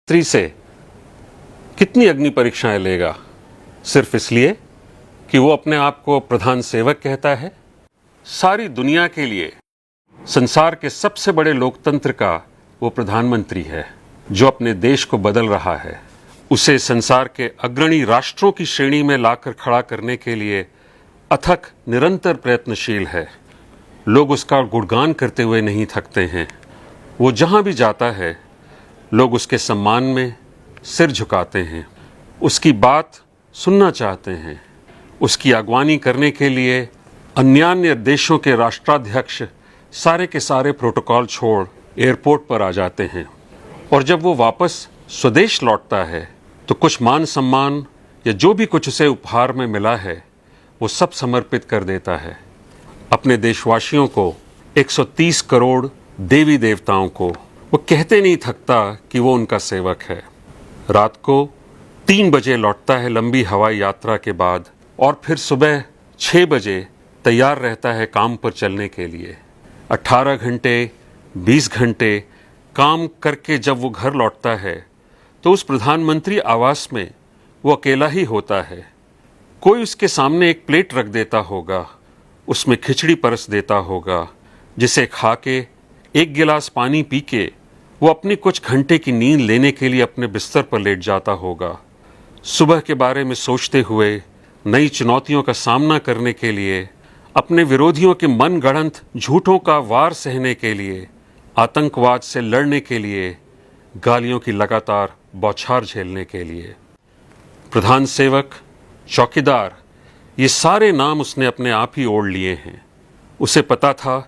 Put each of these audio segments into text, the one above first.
स्त्री से कितनी अग्नि परीक्षाएं लेगा, सिर्फ इसलिए कि वो अपने आप को प्रधान सेवक कहता है। सारी दुनिया के लिए संसार के सबसे बड़े लोकतंत्र का वो प्रधानमंत्री है जो अपने देश को बदल रहा है, उसे संसार के अग्रणी राष्ट्रों की श्रेणी में लाकर खड़ा करने के लिए अथक निरंतर प्रयत्नशील है। लोग उसका गुणगान करते हुए नहीं थकते हैं। वो जहां भी जाता है लोग उसके सम्मान में सिर झुकाते हैं, उसकी बात सुनना चाहते हैं। उसकी अगवानी करने के लिए अन्य देशों के राष्ट्राध्यक्ष सारे के सारे प्रोटोकॉल छोड़ एयरपोर्ट पर आ जाते हैं, और जब वो वापस स्वदेश लौटता है तो कुछ मान सम्मान या जो भी कुछ उसे उपहार में मिला है वो सब समर्पित कर देता है अपने देशवासियों को, 130 करोड़ देवी देवताओं को। वो कहते नहीं थकता कि वो उनका सेवक है। रात को 3 बजे लौटता है लंबी हवाई यात्रा के बाद, और फिर सुबह 6 बजे तैयार रहता है काम पर चलने के लिए। 18 घंटे 20 घंटे काम करके जब वो घर लौटता है तो उस प्रधानमंत्री आवास में वो अकेला ही होता है। कोई उसके सामने एक प्लेट रख देता होगा, उसमें खिचड़ी परस देता होगा, जिसे खा के 1 गिलास पानी पी के वो अपनी कुछ घंटे की नींद लेने के लिए अपने बिस्तर पर लेट जाता होगा। सुबह के बारे में सोचते हुए, नई चुनौतियों का सामना करने के लिए, अपने विरोधियों के मनगढ़ंत झूठों का वार सहने के लिए, आतंकवाद से लड़ने के लिए, गालियों की लगातार बौछार झेलने के लिए। प्रधान सेवक, चौकीदार, ये सारे नाम उसने अपने आप ही ओढ़ लिए हैं। उसे पता था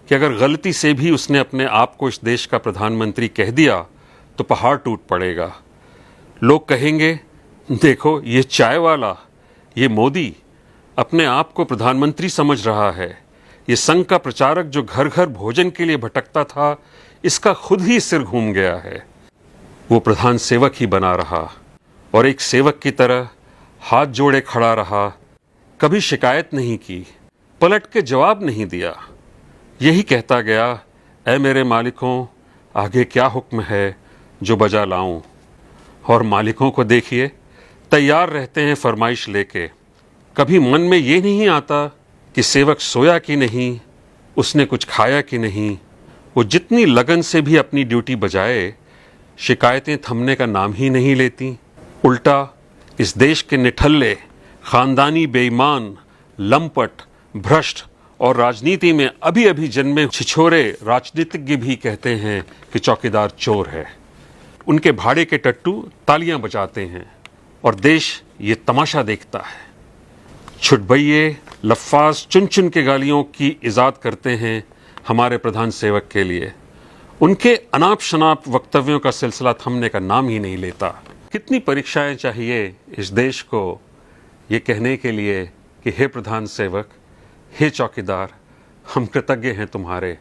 कि अगर गलती से भी उसने अपने आप को इस देश का प्रधानमंत्री कह दिया तो पहाड़ टूट पड़ेगा। लोग कहेंगे, देखो ये चाय वाला, ये मोदी अपने आप को प्रधानमंत्री समझ रहा है। ये संघ का प्रचारक जो घर घर भोजन के लिए भटकता था, इसका खुद ही सिर घूम गया है। वो प्रधान सेवक ही बना रहा और एक सेवक की तरह हाथ जोड़े खड़ा रहा। कभी शिकायत नहीं की, पलट के जवाब नहीं दिया। यही कहता गया, ऐ मेरे मालिकों, आगे क्या हुक्म है जो बजा लाऊं। और मालिकों को देखिए, तैयार रहते हैं फरमाइश लेके। कभी मन में ये नहीं आता कि सेवक सोया कि नहीं, उसने कुछ खाया कि नहीं। वो जितनी लगन से भी अपनी ड्यूटी बजाए, शिकायतें थमने का नाम ही नहीं लेती। उल्टा इस देश के निठल्ले, खानदानी बेईमान, लंपट, भ्रष्ट और राजनीति में अभी अभी जन्मे छिछोरे राजनीतिज्ञ भी कहते हैं कि चौकीदार चोर है। उनके भाड़े के टट्टू तालियां बजाते हैं और देश ये तमाशा देखता है। छुटभइये लफ्फाज चुन चुन के गालियों की इजाद करते हैं हमारे प्रधान सेवक के लिए। उनके अनाप शनाप वक्तव्यों का सिलसिला थमने का नाम ही नहीं लेता। कितनी परीक्षाएं चाहिए इस देश को ये कहने के लिए कि हे प्रधान सेवक, हे चौकीदार, हम कृतज्ञ हैं तुम्हारे।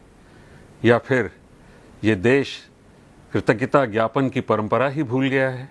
या फिर ये देश कृतज्ञता ज्ञापन की परंपरा ही भूल गया है।